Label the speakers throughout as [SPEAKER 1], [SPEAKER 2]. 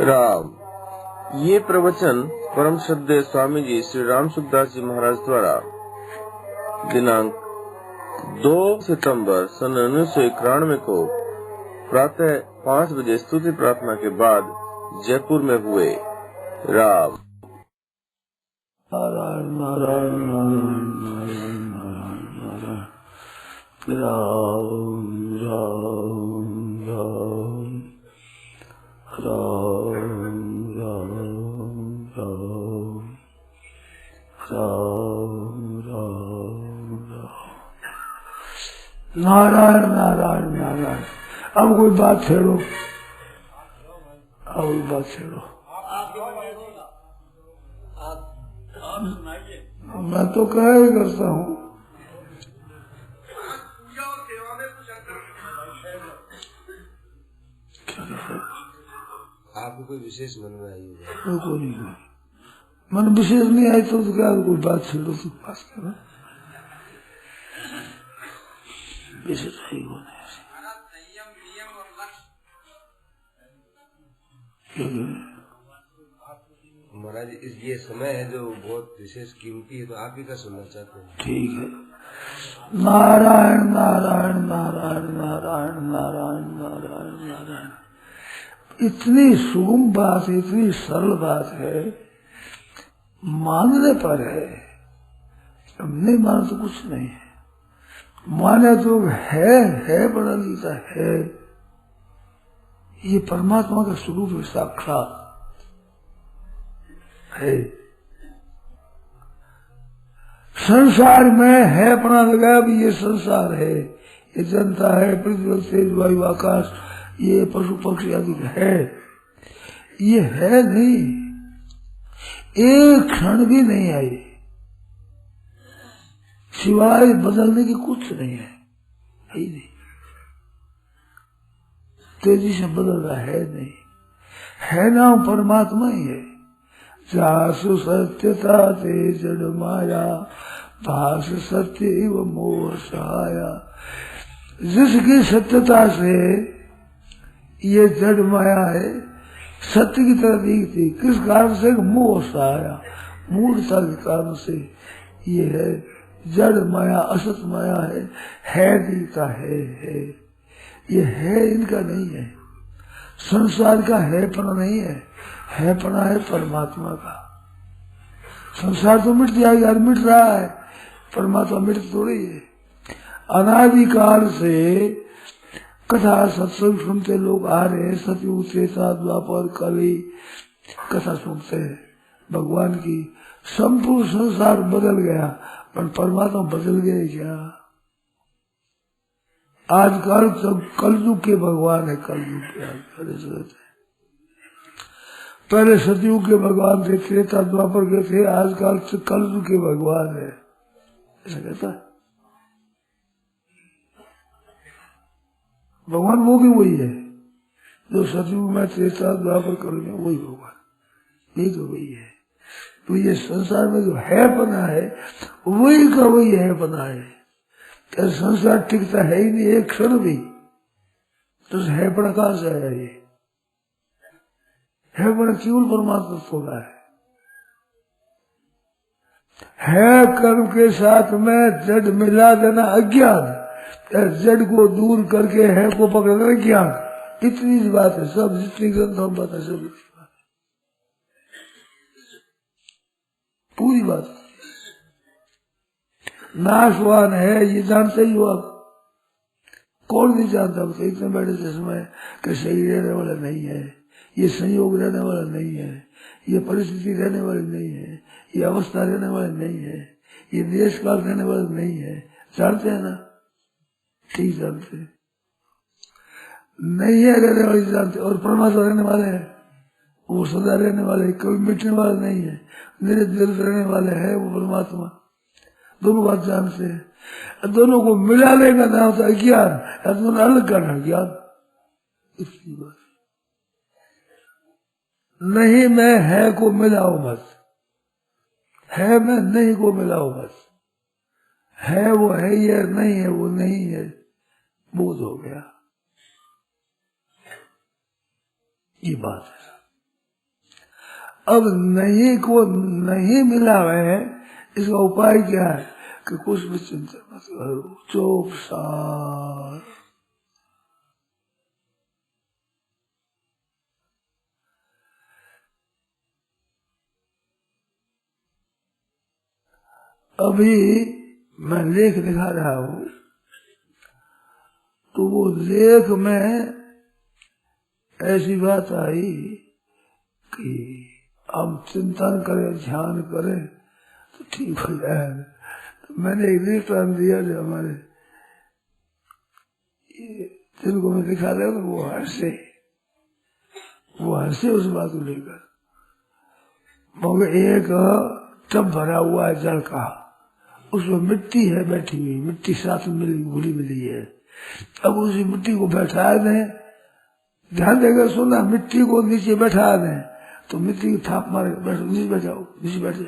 [SPEAKER 1] राम। ये प्रवचन परम श्रद्धेय स्वामी जी श्री राम सुखदास जी महाराज द्वारा दिनांक 2 सितंबर सन 1991 को प्रातः 5 बजे स्तुति प्रार्थना के बाद जयपुर में हुए। राम।
[SPEAKER 2] नारायण नारायण नारायण नारायण नारायण नारायण राम राम राम राम राम राम राम राम नारायण नारायण नारायण। अब कोई बात छेड़ो, अब कोई बात छेड़ो। मैं तो कह ही करता हूँ।
[SPEAKER 1] आपको कोई विशेष मन में आई?
[SPEAKER 2] कोई नहीं, मन विशेष नहीं आई तो क्या कोई बात छेड़ो तो पास करो। विशेष आई हो
[SPEAKER 1] महाराज, ये समय है जो बहुत विशेष कीमती है, तो आप भी क्या सुनना चाहते हैं?
[SPEAKER 2] ठीक है। नारायण नारायण नारायण नारायण नारायण नारायण नारायण। इतनी सुगम बात, इतनी सरल बात है, मानने पर है। अब नहीं माने तो कुछ नहीं है, माने तो है बड़ा गीता है। ये परमात्मा का स्वरूप है, साक्षात है। संसार में है अपना लगा भी, ये संसार है, ये जनता है, पृथ्वी तेज वायु आकाश, ये पशु पक्षी आदि है। ये है नहीं, एक क्षण भी नहीं आई, सिवाय बदलने की कुछ नहीं है ही नहीं। तेजी से बदल रहा है नहीं, है ना परमात्मा ही है। जासु सत्यता ते जड़ माया, भास सत्य एवं मोह सहाया। जिसकी सत्यता से ये जड़ माया है, सत्य की तरह दिखती, किस कारण से? मोह सहाया, मूर्खता के कारण से ये है। जड़ माया असत माया है दिखता है। ये है इनका नहीं है, संसार का है पना नहीं है पना है परमात्मा का। संसार तो मिट जाएगा, मिट रहा है, परमात्मा मिट थोड़ी है। अनादिकाल से कथा सत्संग सुनते लोग आ रहे हैं, सतयुग त्रेता द्वापर कली कथा सुनते हैं भगवान की। संपूर्ण संसार बदल गया, पर परमात्मा बदल गए क्या? आजकल सब कलयुग के भगवान है, कलयुग के। पहले सतयुग के भगवान थे, त्रेता द्वापर के थे, आजकल से कलयुग के भगवान है, ऐसा कहता है भगवान। वो भी वही है जो सतयुग में त्रेता द्वापर कलयुग में, वही भगवान, यही तो वही है। तो ये संसार में जो है पना है, वही का वही है पना है। क्या संसार टिकता है ही नहीं एक क्षण भी, तो है पना कहां से आया? ये है बड़ा केवल परमात्मा थोड़ा है कर्म के साथ में जड़ मिला देना अज्ञान, जड़ को दूर करके है को पकड़ना ज्ञान। इतनी सी बात है, सब जितनी ग्रंथों में बात है, सब पूरी बात। नाशवान है ये जानते ही हो आप, कौन नहीं जानता? तो इतने बड़े जिसमें कि सही रहने वाला नहीं है, ये संयोग रहने वाला नहीं है, ये परिस्थिति रहने वाली नहीं है, ये अवस्था रहने वाली नहीं है, ये देश काल रहने वाला नहीं है। जानते हैं ना? ठीक जानते हैं। नहीं है रहने वाली जानते, और परमात्मा रहने वाले है, वो सदा रहने वाले, कभी मिटने वाला नहीं है, मेरे दिल रहने वाले है वो परमात्मा। दोनों बात जानते हैं, दोनों को मिला लेगा ना होता है ज्ञान, दोनों अलग करना ज्ञान। इतनी बात नहीं, मैं है को मिलाओ मत, है मैं नहीं को मिलाओ मत। है वो है ही है, नहीं है वो नहीं है, बोध हो गया। ये बात है। अब नहीं को नहीं मिला है, इसका उपाय क्या है कि कुछ भी चिंता मत करो, चुपचाप। अभी मैं लेख दिखा रहा हूँ, तो वो लेख में ऐसी बात आई कि हम चिंतन करें, ध्यान करें तो ठीक हो जाएगा। तो मैंने एक दृष्टांत दिया जो हमारे जिनको मैं दिखा रहा हूँ वो हंसे उस बात को लेकर। मगर एक टब भरा हुआ है जल का, उसमें मिट्टी है बैठी हुई, मिट्टी साथ में घुली मिली है। अब उसी मिट्टी को बैठा दें, ध्यान देकर सुना, मिट्टी को नीचे बैठा दें तो मिट्टी की थाप मारे, बैठो नीचे बैठ जाओ, नीचे बैठ जाओ,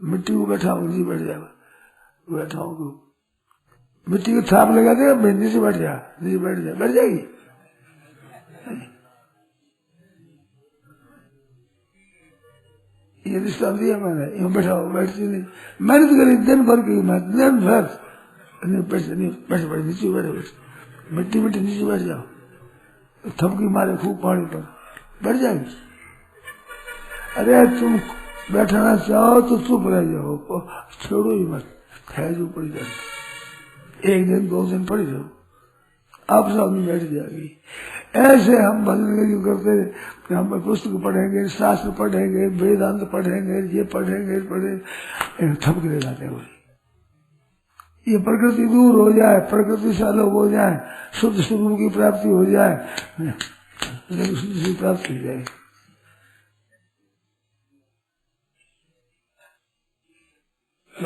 [SPEAKER 2] मिट्टी को बैठाओ नीचे बैठ जाओ, बैठाओ तो मिट्टी की थाप लगा देगा, मैं नीचे बैठ जा, नीचे बैठ जा, बैठ जाएगी। ये रिश्ता दिया मैंने, यूँ बैठाओ, बैठती नहीं, मेहनत करी दिन भर की, मैं दिन भर बैठ बैठ नीचे बैठ, मिट्टी मिट्टी नीचे बैठ जाओ, थपकी मारे खूब पानी पर, बैठ जाएगी। अरे तुम बैठना चाहो तो चुप रह जाओ, छोड़ो ही मत, खैजू पड़ी जाए, एक दिन 2 दिन पड़ी जाओ, आप सब बैठ जाएगी। ऐसे हम भजन करते कि हम पुस्तक पढ़ेंगे, शास्त्र पढ़ेंगे, वेदांत पढ़ेंगे, ये पढ़ेंगे, थपके लगाते हुए ये प्रकृति दूर हो जाए, प्रकृति से अलग हो जाए, शुद्ध स्वरूप की प्राप्ति हो जाए, शुद्ध प्राप्ति हो जाए।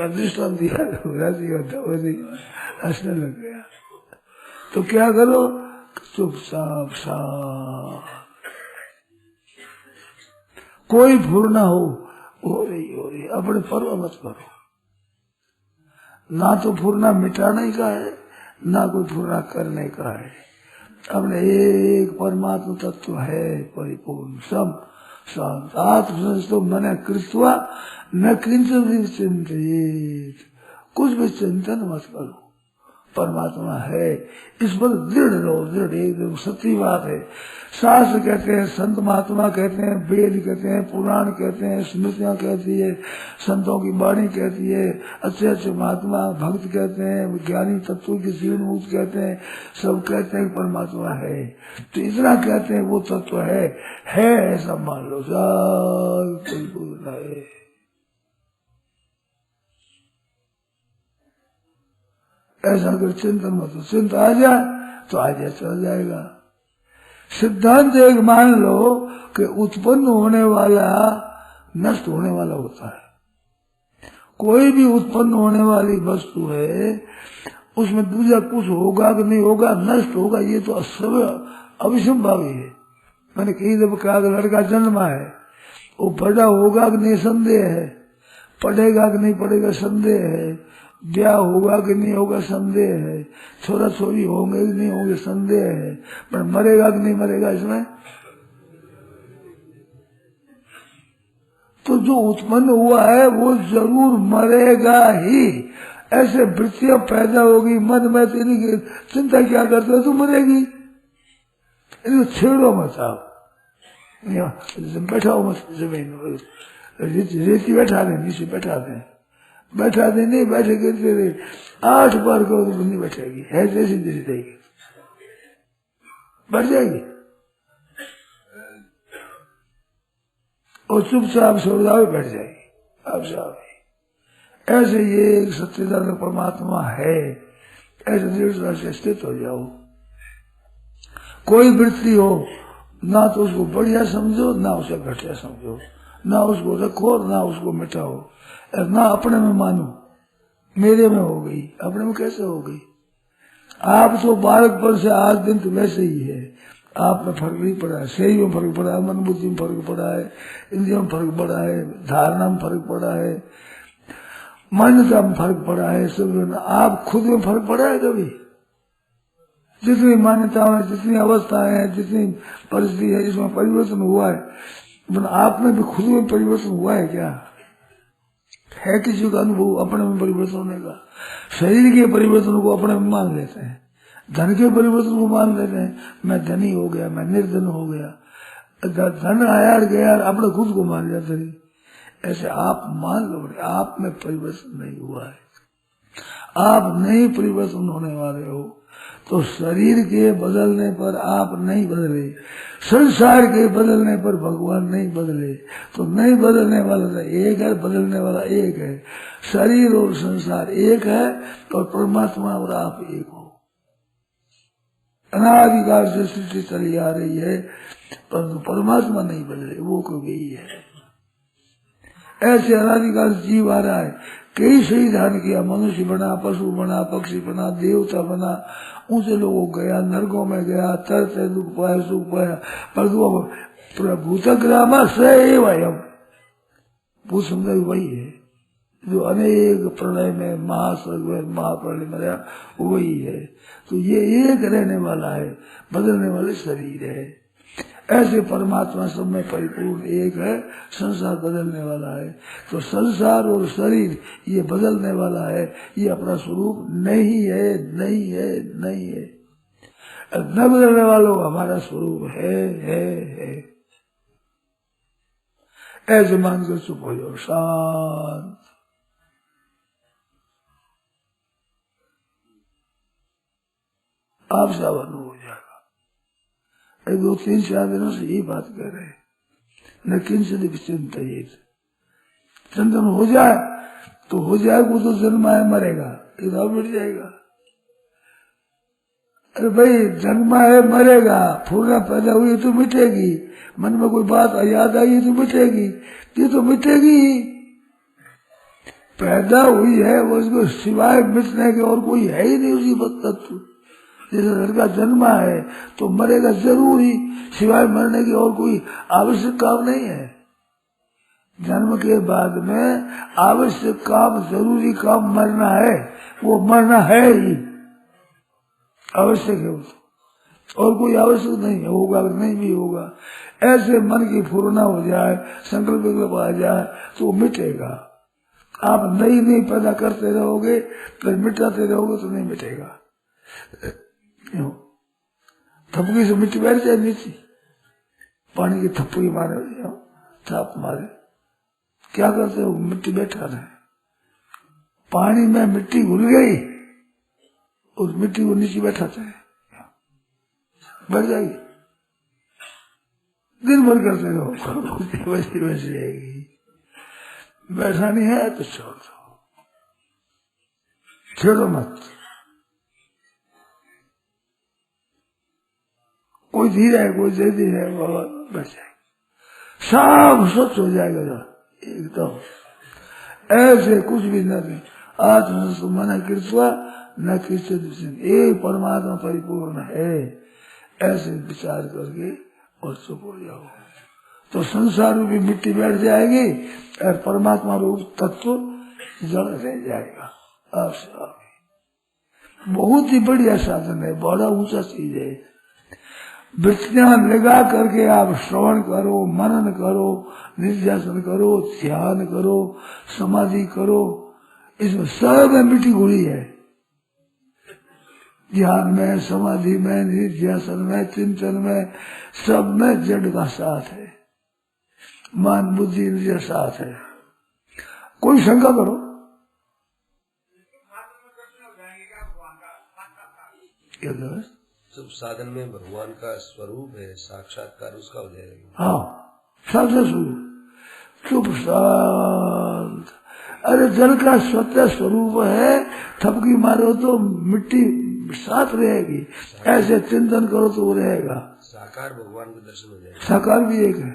[SPEAKER 2] दृष्टांत दिया हंसने लग गया। तो क्या करो, चुपचाप साफ, कोई भूल ना हो रही अपने पर्व मत करो। ना तो फुरना मिटाने का है, ना कोई फुरना करने का है। अपने एक परमात्मा तत्व है परिपूर्ण, सब शांत आत्मसंस्थो मन कृत्वा न किंचित चिंतित, कुछ भी चिंतन मत करो, परमात्मा है, इस पर दृढ़ रहो, दृढ़ एकदम सच्ची बात है। शास्त्र कहते हैं, संत महात्मा कहते हैं, वेद कहते हैं, पुराण कहते हैं, स्मृतियां कहती है, संतों की वाणी कहती है, अच्छे अच्छे महात्मा भक्त कहते हैं, ज्ञानी तत्व की जीवन मुक्त कहते हैं, सब कहते हैं परमात्मा है। तो इतना कहते हैं वो तत्व है ऐसा मान लो, सब बिल्कुल है। ऐसा अगर चिंतन मत, चिंता आ जाए तो आ जाए, चल जाएगा। सिद्धांत एक मान लो कि उत्पन्न होने वाला नष्ट होने वाला होता है। कोई भी उत्पन्न होने वाली वस्तु है, उसमें दूसरा कुछ होगा कि नहीं होगा, नष्ट होगा, ये तो अविसंभावी है। मैंने कई दफा कहा कि लड़का जन्मा है, वो बड़ा होगा कि नहीं संदेह है, पढ़ेगा कि नहीं पढ़ेगा संदेह है, ब्याह होगा कि नहीं होगा संदेह है, छोरा छोरी होंगे कि नहीं होंगे संदेह है, पर मरेगा कि नहीं मरेगा इसमें। तो जो उत्पन्न हुआ है वो जरूर मरेगा ही। ऐसे वृत्तियां पैदा होगी मन में, तो इनकी चिंता क्या करते हो, तो मरेगी, इनको छेड़ो मत, आप बैठाओ मत जमीन, रेती बैठा दें, नीचे बैठा दे, नहीं बैठेगी, 8 बार करो तो नहीं बैठेगी, है जैसी जैसी देगी, बैठ जाएगी। और चुपचाप सो जाओ, बैठ जाएगी, आप साहब। ऐसे ये एक सच्चिदानंद परमात्मा है, ऐसे दृढ़ता से स्थित हो जाओ। कोई वृत्ति हो, ना तो उसको बढ़िया समझो, ना उसे घटिया समझो, ना उसको रखो, ना उसको मिटाओ, ना अपने में मानो, मेरे में हो गई, अपने में कैसे हो गई। आप तो बालकपन से आज दिन तो वैसे ही है, आप में फर्क नहीं पड़ा है, शरीर में फर्क पड़ा है, मन बुद्धि में फर्क पड़ा है, इंद्रियों में फर्क पड़ा है, धारणा में फर्क पड़ा है, मान्यता में फर्क पड़ा है, सब। आप खुद में फर्क पड़ा है कभी? जितनी मान्यताएं, जितनी अवस्थाएं हैं, जितनी परिस्थिति है, जिसमें परिवर्तन हुआ है, आप में भी खुद में परिवर्तन हुआ है क्या? है किसी का अनुभव अपने में परिवर्तन होने का? शरीर के परिवर्तन को अपने में मान लेते हैं, धन के परिवर्तन को मान लेते हैं, मैं धनी हो गया, मैं निर्धन हो गया, धन आया गया, अपने खुद को मान लिया धनी। ऐसे आप मान लो, आप में परिवर्तन नहीं हुआ है, आप नहीं परिवर्तन होने वाले हो। तो शरीर के बदलने पर आप नहीं बदले, संसार के बदलने पर भगवान नहीं बदले। तो नहीं बदलने वाला तो एक है, बदलने वाला एक है। शरीर और संसार एक है और परमात्मा और आप एक हो। अनादिकाल से सृष्टि चली आ रही है, परंतु परमात्मा नहीं बदले, वो कोई है। ऐसे अनादिकाल जीव आ रहा है, कई सही ध्यान किया, मनुष्य बना, पशु बना, पक्षी बना, देवता बना, ऊंचे लोगों गया, नरकों में गया, तरते दुख पाया, सुख पाया, पर भूतग्राम से भूत समझ वही है जो अनेक प्रलय में, महास्वर्ग में, महाप्रलय में रहा, वही है। तो ये एक रहने वाला है, बदलने वाले शरीर है। ऐसे परमात्मा सब में परिपूर्ण एक है, संसार बदलने वाला है। तो संसार और शरीर ये बदलने वाला है, ये अपना स्वरूप नहीं है, नहीं है, नहीं है। न बदलने वालों का हमारा स्वरूप है। ऐसे मानकर चुप हो जाओ, शांत। आप सावन हो जाएगा। 2-3-4 दिनों से यही बात कर रहे हैं, न किंचित चिंतित। चिंतन हो जाए तो हो जाए, वो तो जन्म है मरेगा, इधर मिट जाएगा। अरे भाई जन्मा है मरेगा, फूलना पैदा हुई तो मिटेगी, मन में कोई बात याद आई तो मिटेगी, ये तो मिटेगी। पैदा हुई है वो, उसको सिवाय मिटने के और कोई है ही नहीं उसी तत्व। जैसे लड़का जन्मा है तो मरेगा जरूर ही, सिवाय मरने की और कोई आवश्यक काम नहीं है। जन्म के बाद में आवश्यक काम, जरूरी काम मरना है, वो मरना है ही, आवश्यक है वो, और कोई आवश्यक नहीं है, होगा नहीं भी होगा। ऐसे मन की पूर्णा हो जाए, संकल्प आ जाए तो मिटेगा। आप नई पैदा करते रहोगे, फिर मिटाते रहोगे तो नहीं मिटेगा। थपकी से मिट्टी बैठ जाए नीचे, पानी की थप्पी मारे, थाप मारे, क्या करते हो? मिट्टी बैठा रहे, पानी में मिट्टी घुल गई, उस मिट्टी को नीचे बैठाते हैं, बैठ जाएगी। दिन भर करते रहो, वैसी रहेगी। बैठानी है तो छोड़ दो, छेड़ो मत। कोई धीरे है, कोई जल्दी है, बाबा बैठ जाएगा, सब स्वच्छ हो जाएगा एकदम। ऐसे कुछ भी न आत्म मन कृत्वा न कृष्ण, एक परमात्मा परिपूर्ण है, ऐसे विचार करके और चुप हो जाओ। तो संसार रूपी मिट्टी बैठ जाएगी और परमात्मा रूप तत्व जड़ रह जाएगा आपसे आगे। बहुत ही बढ़िया साधन है, बड़ा ऊंचा चीज है। वृत्तियां लगा करके आप श्रवण करो, मनन करो, निध्यासन करो, ध्यान करो, समाधि करो, इसमें सब में मिट्टी घुली है। ध्यान में, समाधि में, निध्यासन में, चिंतन में, सब में जड़ का साथ है, मन बुद्धि इंद्रिय साथ है। कोई शंका करो, क्या करें?
[SPEAKER 3] सब साधन में भगवान का स्वरूप है, साक्षात्कार उसका हो जाएगा।
[SPEAKER 2] हाँ, सबसे स्वरूप चुप शांत। अरे जल का स्वतः स्वरूप है, थपकी मारो तो मिट्टी साथ रहेगी, ऐसे चिंतन करो तो वो रहेगा।
[SPEAKER 3] साकार भगवान का दर्शन हो जाएगा।
[SPEAKER 2] साकार भी एक है,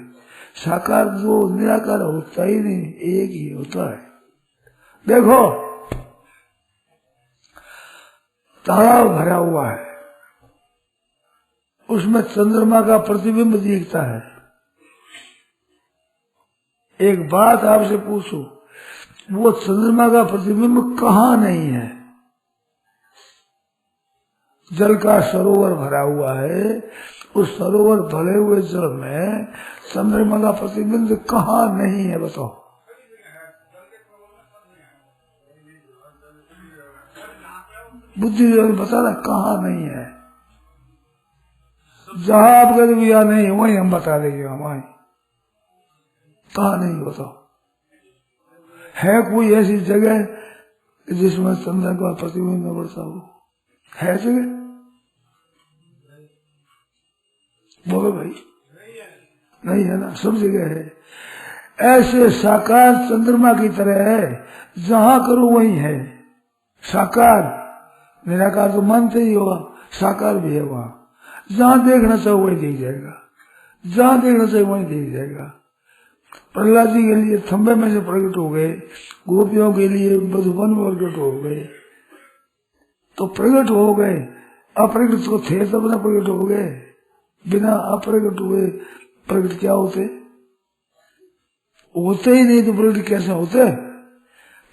[SPEAKER 2] साकार जो निराकार होता ही नहीं, एक ही होता है। देखो तालाब भरा हुआ है, उसमें चंद्रमा का प्रतिबिंब दिखता है। एक बात आपसे पूछो, वो चंद्रमा का प्रतिबिंब कहाँ नहीं है? जल का सरोवर भरा हुआ है उस सरोवर भरे हुए जल में चंद्रमा का प्रतिबिंब कहाँ नहीं है बताओ? बुद्धि बता रहा कहाँ नहीं है। जहाँ आप कहते भी यहाँ नहीं वही हम बता देंगे हमारे कहाँ नहीं बताओ। है कोई ऐसी जगह जिसमें चंद्र का प्रतिबिंब न पड़ता हो? है जगह? बोलो भाई। नहीं है ना, सब जगह है। ऐसे साकार चंद्रमा की तरह है, जहाँ करो वही है। साकार निराकार तो मानते ही होगा, साकार भी है वहाँ। जहाँ देखना चाहो वही देख जाएगा, जहाँ देखना चाहे वही देख जाएगा। प्रहलाद जी के लिए थंबे में से प्रकट हो गए, गोपियों के लिए मधुबन में प्रकट हो गए, तो प्रकट हो गए। अप्रकट तो थे तब ना प्रकट हो गए, बिना अप्रकट हुए प्रकट क्या होते? होते ही नहीं तो प्रकट कैसे होते?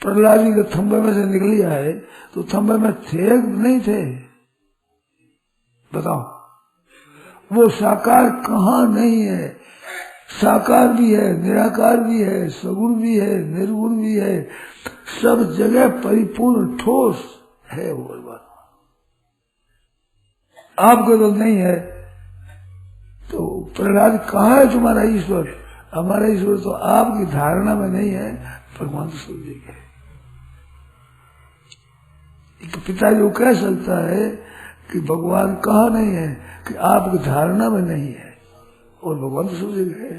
[SPEAKER 2] प्रहलाद जी के थंबे में से निकल आए तो थंबे में थे नहीं थे? बताओ। वो साकार कहाँ नहीं है? साकार भी है, निराकार भी है, सगुण भी है, निर्गुण भी है, सब जगह परिपूर्ण ठोस है वो बात। आपको तो नहीं है तो प्रहलाद कहाँ है तुम्हारा ईश्वर? हमारा ईश्वर तो आपकी धारणा में नहीं है, भगवान तो सब जगह है। एक पिता जो कह सकता है कि भगवान कहाँ नहीं है, कि आपकी धारणा में नहीं है, और भगवान तो सब जगह है।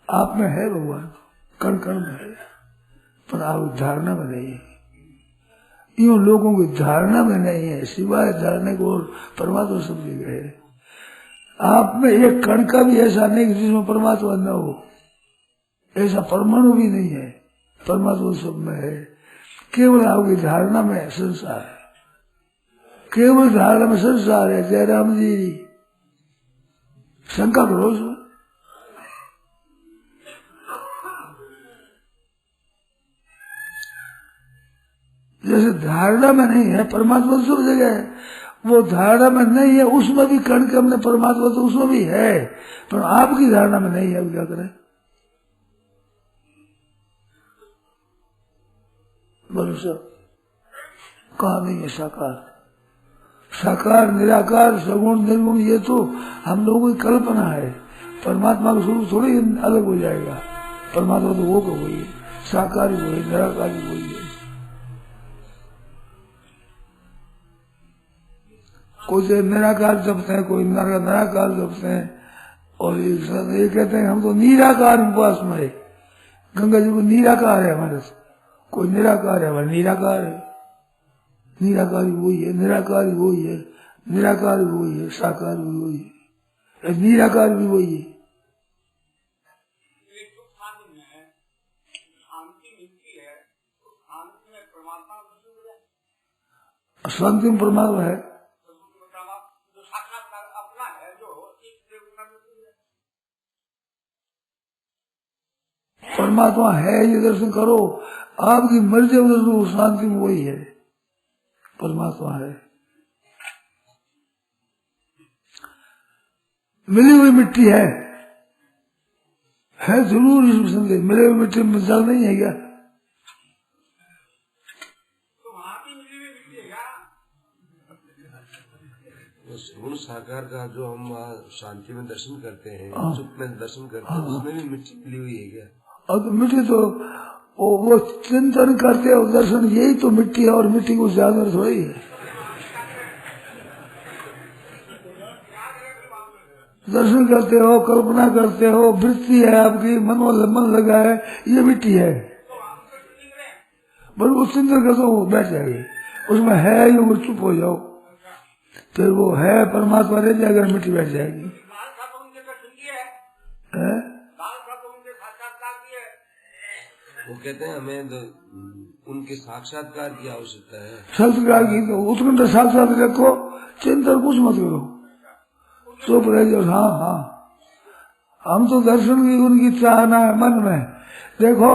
[SPEAKER 2] आप में है भगवान, कण कण में है, पर आप धारणा में नहीं है। यूं लोगों की धारणा में नहीं है, सिवाय धारणा को, और परमात्मा सब जगह है। आप में एक कण का भी ऐसा नहीं कि जिसमें परमात्मा न हो, ऐसा परमाणु भी नहीं है, परमात्मा सब में है। केवल आपकी धारणा में संसार है, केवल धारणा में संसार है। जयराम जी शंका करो उसमें। जैसे धारणा में नहीं है, परमात्मा तो सब जगह है, वो धारणा में नहीं है, उसमें भी कण के हमने परमात्मा तो उसमें भी है, पर आपकी धारणा में नहीं है। अब क्या करें? बोलो सब कहा नहीं है साकार? साकार निराकार सगुण निर्गुण ये तो हम लोगों की कल्पना है। परमात्मा का स्वरूप थोड़ी अलग हो जाएगा। परमात्मा तो वो का वही है, साकार ही वही, निराकार ही वही है। कोई निराकार जपते हैं, कोई निराकार जपते हैं, और ये कहते हैं हम तो निराकार उपवास में है। गंगा जी को निराकार है हमारे से, कोई निराकार है, हमारे निराकार है। निराकारी वही है, निराकारी वही है, निराकार भी वही है, साकार भी वही है, निराकार भी वही है। शांति में परमात्मा है। परमात्मा है, ये दर्शन करो, आपकी मर्जी दर्शन, शांति में वही है, परमात्मा है। मिली हुई मिट्टी है जरूर इसमें संदेह। मिली हुई मिट्टी में जल नहीं है क्या?
[SPEAKER 3] गुण साकार का जो हम शांति में दर्शन करते हैं, चुप में दर्शन करते हैं, उसमें भी मिट्टी मिली हुई है क्या?
[SPEAKER 2] और तो मिट्टी तो वो चिंतन करते हो दर्शन, यही तो मिट्टी है, और मिट्टी को ज्यादा थोड़ी है। दर्शन करते हो, कल्पना करते हो, वृत्ति है आपकी, मन लगा है, ये मिट्टी है। बस वो चिंतन करते हो बैठ जाएगी, उसमें है ये, वो चुप हो जाओ, फिर वो है परमात्मा रह जाएगा, मिट्टी बैठ जाएगी।
[SPEAKER 3] वो कहते हैं हमें उनके साक्षात्कार की आवश्यकता है।
[SPEAKER 2] साक्षात्कार की तो उत्कंठ साक्षात रखो, चिंतन कुछ मत करो, चुप रह जाओ। हाँ हाँ, हम तो दर्शन की उनकी चाहना है मन में। देखो,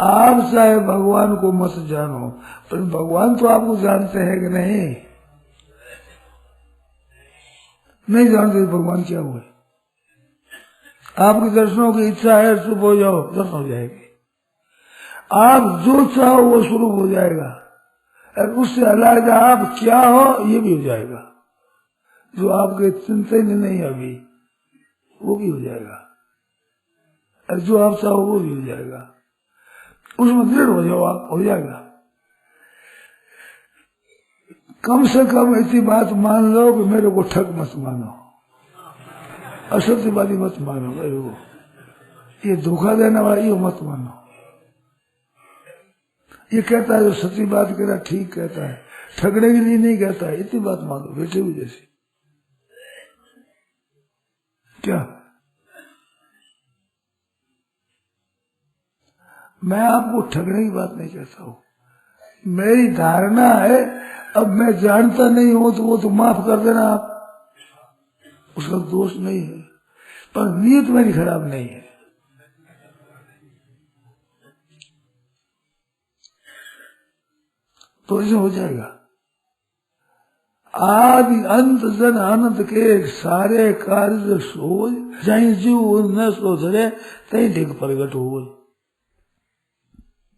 [SPEAKER 2] आप चाहे भगवान को मत जानो, पर भगवान तो आपको जानते हैं कि नहीं? नहीं जानते भगवान क्या हुए। आपके दर्शनों की इच्छा है, चुप हो जाओ, दर्शन हो जाएगी। आप जो चाहो वो शुरू हो जाएगा, और उससे अलग आप क्या हो ये भी हो जाएगा। जो आपके चिंतन नहीं है अभी वो भी हो जाएगा, और जो आप चाहो वो भी हो जाएगा। उसमें दृढ़ हो जाओ, आप हो जाएगा। कम से कम ऐसी बात मान लो कि मेरे को ठग मत मानो, असत्यवादी मत मानो, मेरे को ये धोखा देने वाला ये मत मानो। ये कहता है जो सच्ची बात कह रहा ठीक कहता है, ठगने के लिए नहीं कहता है, इतनी बात मानो बेटे हुई जैसी। क्या मैं आपको ठगने की बात नहीं कहता हूं, मेरी धारणा है। अब मैं जानता नहीं हूं तो वो तो माफ कर देना आप, उसका दोष नहीं है, पर नीयत मेरी खराब नहीं है। तो ऐसे हो जाएगा। आदि अंत जन अनंत के सारे कार्य सोच, जहीं जीव न सो धरे तहीं ढिग प्रगट हो।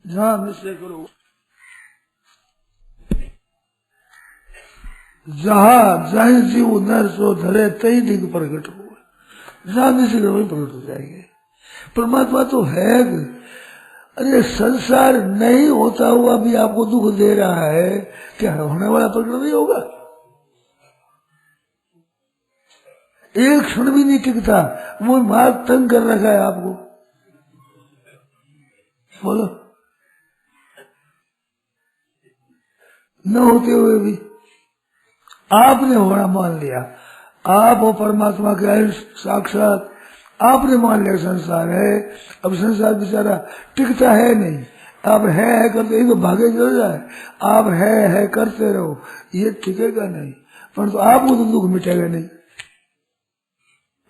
[SPEAKER 2] जहां निश्चय करो, जहाँ जीव न सो धरे तहीं ढिग प्रगट हो। जहां निश्चय करो वही प्रगट हो जाएंगे। परमात्मा तो है। अरे संसार नहीं होता हुआ भी आपको दुख दे रहा है, क्या होने वाला प्रकट नहीं होगा? एक क्षण भी नहीं टिकता, वो मार तंग कर रखा है आपको। बोलो, न होते हुए भी आपने होना मान लिया, आप हो परमात्मा के अंश साक्षात, आपने मान लिया संसार है। अब संसार बेचारा टिकता है नहीं, आप है करते तो भागे चल जाए, आप है करते रहो, ये टिकेगा नहीं। परंतु आपको तो दुख मिटेगा नहीं,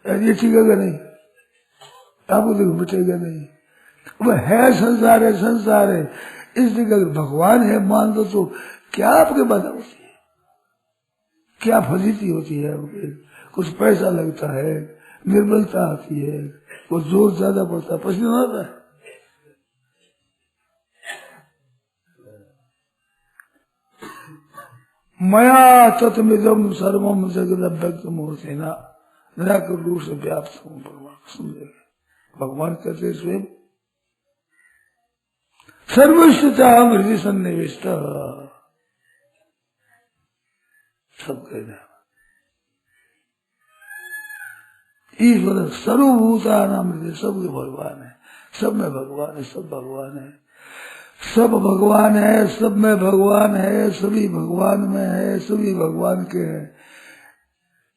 [SPEAKER 2] ये टिकेगा नहीं, आपको दुख मिटेगा नहीं। वह है संसार है, संसार है, इसलिए अगर भगवान है मान दो तो क्या आपके बाधा होती है, क्या फजीती होती है आपके? कुछ पैसा लगता है, निर्बलता आती है, वो जोर ज्यादा पड़ता है, पसीना आता है। मया तत्मिदम सर्वम जगत व्यक्तमूर्तिना निराकर रूप से व्याप्त हूँ। समझेगा भगवान कहते स्वयं सर्वस्वता हृदय सन्निविष्ट, सब कहना ईश्वर सर्वभूता नाम हृदय, सब भगवान है, सब में भगवान है, सब भगवान है, सब भगवान है, सब में भगवान है, सभी भगवान में है, सभी भगवान के हैं।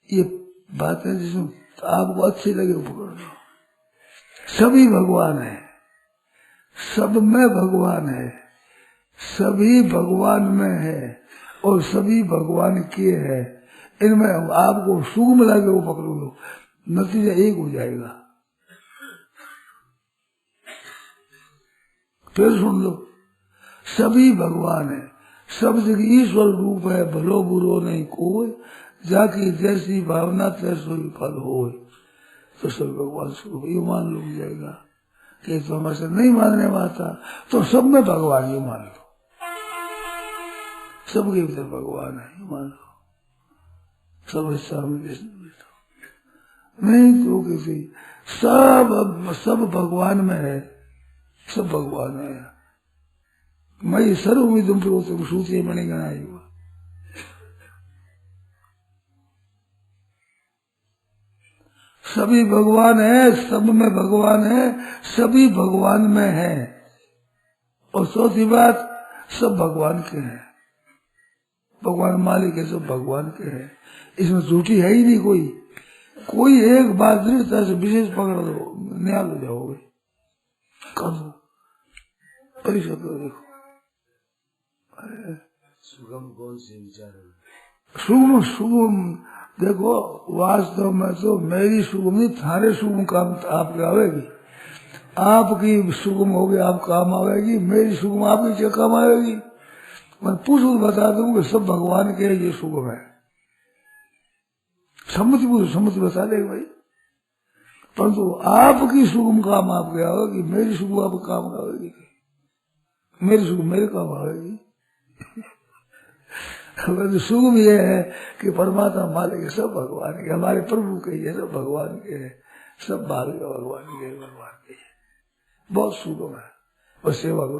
[SPEAKER 2] ये बातें जिसमें आपको अच्छी लगे पकड़ लो। सभी भगवान है, सब में भगवान है, सभी भगवान में है और सभी भगवान के है। इनमें आपको सुगम लगे वो पकड़ लो, नतीजा एक हो जाएगा। फिर सुन लो, सभी भगवान है, सब जगह ईश्वर रूप है, भलो बुरो नहीं कोई, जाकी जैसी भावना तैसो ही फल हो। तो सब भगवान स्वरूप ये मान लो जाएगा। कि तो हमारे से नहीं मानने वाला तो सब में भगवान ये मान लो, सबके भीतर भगवान है ये मान लो, सब सामने नहीं तो किसी सब भगवान में है, सब भगवान है। मई सर्वमिदं प्रोक्तम सूत्रे मणिगणा एव। सभी भगवान है, सब में भगवान है, सभी भगवान में है। और चौथी बात, सब भगवान के हैं, भगवान मालिक है, सब भगवान के हैं। इसमें झूठी है ही नहीं कोई। कोई एक बात दृढ़ता से विशेष पकड़ दो, न्याय हो जाओगे, कर दो, परीक्षा करो। देखो
[SPEAKER 3] सुगम कौन से विचार है?
[SPEAKER 2] सुगम देखो, वास्तव में तो मेरी सुगम नहीं, थारे सुगम काम आपके आवेगी, आपकी सुगम होगी आप काम आवेगी, मेरी सुगम आपकी क्या काम आवेगी? मैं पूछ बता दूं कि सब भगवान के ये सुगम है, सम्मति बता देगा भाई, परंतु आपकी सुगम काम आपके आवेगी, मेरी सुगम आपको काम आवेगी, मेरी सुगम मेरे काम आवेगी। सुगम ये है कि परमात्मा मालिक सब भगवान के, हमारे प्रभु के ये सब भगवान के है, सब भाग भगवान के, भगवान के बहुत सुगम है, और सेवा